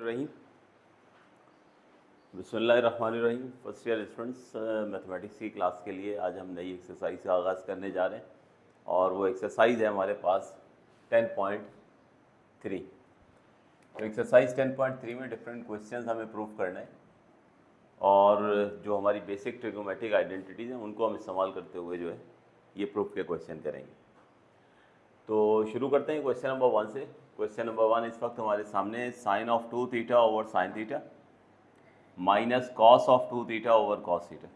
रहीम बिस्मिल्लाहिर्रहमानिर्रहीम। First year students, mathematics की class के लिए आज हम नई एक्सरसाइज का आगाज़ करने जा रहे हैं और वो एक्सरसाइज है हमारे पास 10.3। तो एक्सरसाइज 10.3 में डिफरेंट क्वेश्चंस हमें प्रूव करना है और जो हमारी बेसिक ट्रिग्नोमेट्रिक आइडेंटिटीज़ हैं उनको हम इस्तेमाल करते हुए जो है ये प्रूफ के क्वेश्चन करेंगे। तो शुरू करते हैं क्वेश्चन नंबर 1 से। क्वेश्चन नंबर 1 इस वक्त हमारे सामने है, sine of 2 theta over sine theta minus cos of 2 theta over cos theta.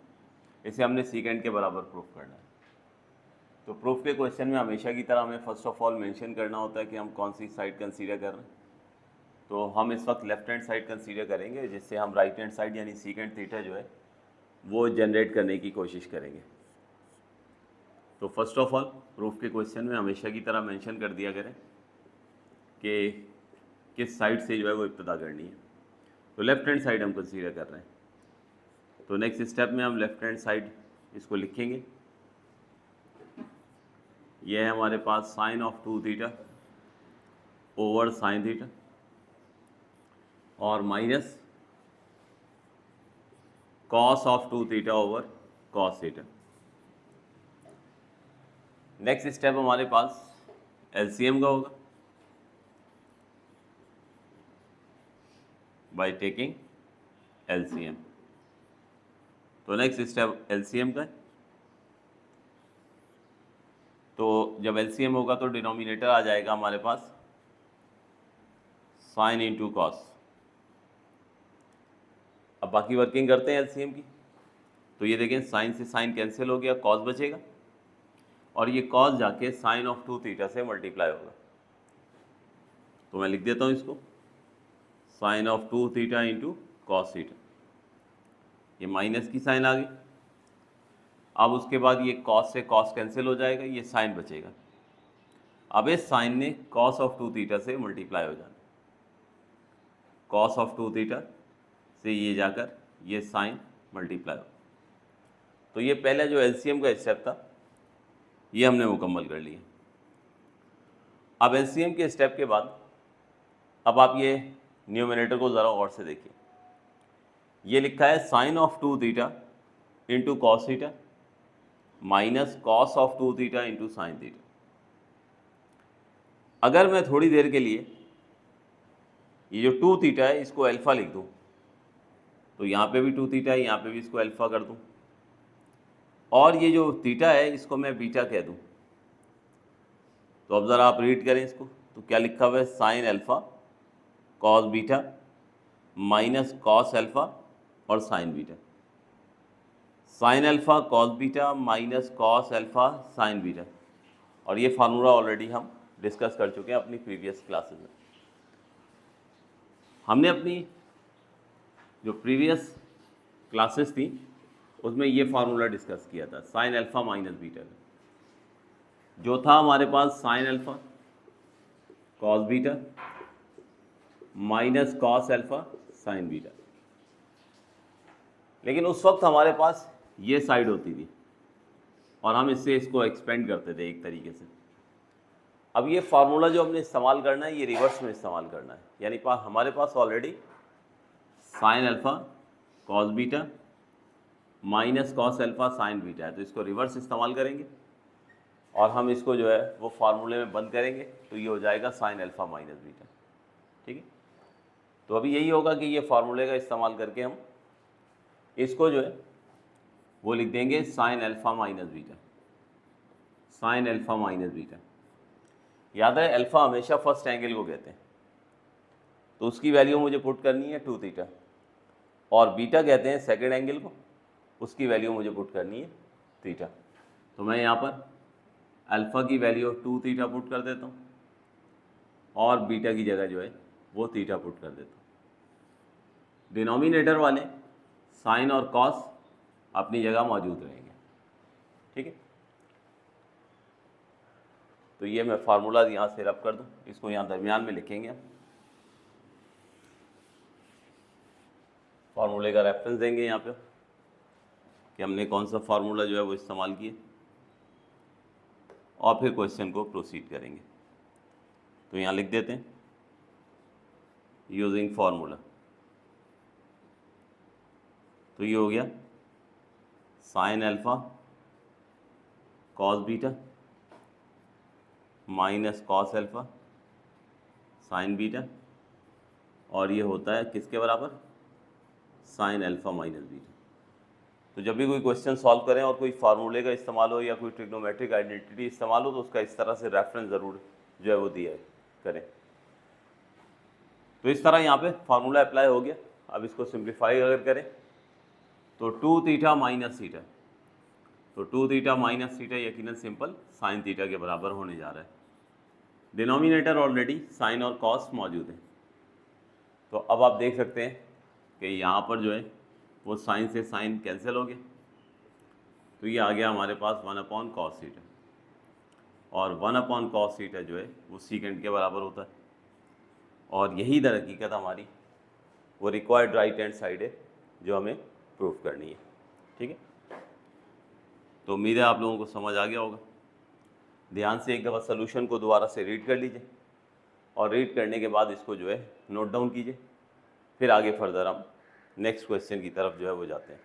इसे हमने सीकेंड के बराबर प्रूफ करना है। तो प्रूफ के क्वेश्चन में हमेशा की तरह हमें फर्स्ट ऑफ ऑल मेंशन करना होता है कि हम कौन सी साइड कंसीडर कर रहे हैं। तो हम इस वक्त लेफ्ट हैंड साइड कंसीडर करेंगे, जिससे हम राइट हैंड साइड यानी सीकेंड थीटा जो है वो जनरेट करने की कोशिश करेंगे। तो फर्स्ट ऑफ ऑल प्रूफ के क्वेश्चन में हमेशा की तरह मेंशन कर दिया करें कि किस साइड से जो है वो इब्तदा करनी है। तो लेफ्ट हैंड साइड हम कंसीडर कर रहे हैं। तो नेक्स्ट स्टेप में हम लेफ्ट हैंड साइड इसको लिखेंगे। यह है हमारे पास sine of 2 theta over sine theta और minus cos of 2 theta over cos theta. Next step हमारे पास एलसीएम का होगा बाय टेकिंग एलसीएम। तो नेक्स्ट स्टेप एलसीएम का है। तो जब एलसीएम होगा तो डिनोमिनेटर आ जाएगा हमारे पास साइन इंटू कॉस। अब बाकी वर्किंग करते हैं एलसीएम की। तो ये देखें, साइन से साइन कैंसिल हो गया, कॉस बचेगा और ये कॉस जाके साइन ऑफ 2 थीटा से मल्टीप्लाई होगा। तो मैं लिख देता हूँ इसको, sine of 2 theta into cos theta. ये माइनस की साइन आ गई। अब उसके बाद ये कॉस से कॉस कैंसिल हो जाएगा, ये साइन बचेगा। अब इस साइन ने कॉस ऑफ 2 थीटा से मल्टीप्लाई हो जाना। कॉस ऑफ 2 थीटा से ये जाकर ये साइन मल्टीप्लाई हो। तो ये पहला जो एलसीएम का स्टेप था ये हमने मुकम्मल कर लिया। अब एलसीएम के स्टेप के बाद अब आप ये न्यूमरेटर को ज़रा गौर से देखिए। ये लिखा है sine of 2 theta into cos theta minus cos of 2 theta into sine theta. अगर मैं थोड़ी देर के लिए ये जो 2 थीटा है इसको अल्फ़ा लिख दूँ, तो यहाँ पे भी 2 थीटा है, यहाँ पे भी इसको अल्फ़ा कर दूँ और ये जो थीटा है इसको मैं बीटा कह दूँ। तो अब ज़रा आप रीड करें इसको। तो क्या लिखा हुआ है, sine alpha cos beta minus cos alpha और sine beta. Sine alpha cos beta minus cos alpha sine beta. और ये फार्मूला ऑलरेडी हम डिस्कस कर चुके हैं अपनी प्रीवियस क्लासेस में। हमने अपनी जो प्रीवियस क्लासेस थी उसमें ये फार्मूला डिस्कस किया था साइन अल्फ़ा माइनस बीटा का। जो था हमारे पास sine alpha cos beta minus cos alpha sine beta. लेकिन उस वक्त हमारे पास ये साइड होती थी और हम इससे इसको एक्सपेंड करते थे एक तरीके से। अब ये फार्मूला जो हमने इस्तेमाल करना है ये रिवर्स में इस्तेमाल करना है, यानी हमारे पास already sine alpha cos beta minus cos alpha sine beta है। तो इसको रिवर्स इस्तेमाल करेंगे और हम इसको जो है वो फार्मूले में बंद करेंगे, तो ये हो जाएगा साइन अल्फ़ा माइनस बीटा। ठीक है। तो अभी यही होगा कि ये फार्मूले का इस्तेमाल करके हम इसको जो है वो लिख देंगे sine alpha minus beta. Sine alpha minus beta, याद है अल्फ़ा हमेशा फर्स्ट एंगल को कहते हैं, तो उसकी वैल्यू मुझे पुट करनी है 2 थीटा और बीटा कहते हैं सेकंड एंगल को, उसकी वैल्यू मुझे पुट करनी है थीटा। तो मैं यहाँ पर अल्फ़ा की वैल्यू 2 थीटा पुट कर देता हूँ और बीटा की जगह जो है वो थीटा पुट कर देता हूँ। डिनोमिनेटर वाले साइन और कॉस अपनी जगह मौजूद रहेंगे। ठीक है। तो ये मैं फार्मूला यहाँ से रब कर दूँ, इसको यहाँ दरमियान में लिखेंगे। फार्मूले का रेफरेंस देंगे यहाँ पे कि हमने कौन सा फार्मूला जो है वो इस्तेमाल किए और फिर क्वेश्चन को प्रोसीड करेंगे। तो यहाँ लिख देते हैं यूजिंग फार्मूला। तो ये हो गया sine alpha cos beta minus cos alpha sign beta, और ये होता है किसके बराबर, साइन अल्फा माइनस बीटा। तो जब भी कोई क्वेश्चन सॉल्व करें और कोई फार्मूले का इस्तेमाल हो या कोई ट्रिग्नोमेट्रिक आइडेंटिटी इस्तेमाल हो तो उसका इस तरह से रेफरेंस ज़रूर जो है वो दिया करें। तो इस तरह यहाँ पे फार्मूला अप्लाई हो गया। अब इसको सिंप्लीफाई अगर करें तो 2 थीटा माइनस थीटा, तो 2 थीटा माइनस थीटा यकीनन सिंपल साइन थीटा के बराबर होने जा रहा है। डिनोमिनेटर ऑलरेडी साइन और कॉस मौजूद है, तो अब आप देख सकते हैं कि यहाँ पर जो है वो साइन से साइन कैंसिल हो गया, तो ये आ गया हमारे पास 1/cos थीटा, और 1/cos थीटा जो है वो सीकेंड के बराबर होता है, और यही दर हकीकत हमारी वो रिक्वायर्ड राइट हैंड साइड है जो हमें प्रूफ करनी है। ठीक है, तो उम्मीद है आप लोगों को समझ आ गया होगा। ध्यान से एक दफ़ा सोल्यूशन को दोबारा से रीड कर लीजिए, और रीड करने के बाद इसको जो है नोट डाउन कीजिए, फिर आगे फर्दर हम नेक्स्ट क्वेश्चन की तरफ जो है वो जाते हैं।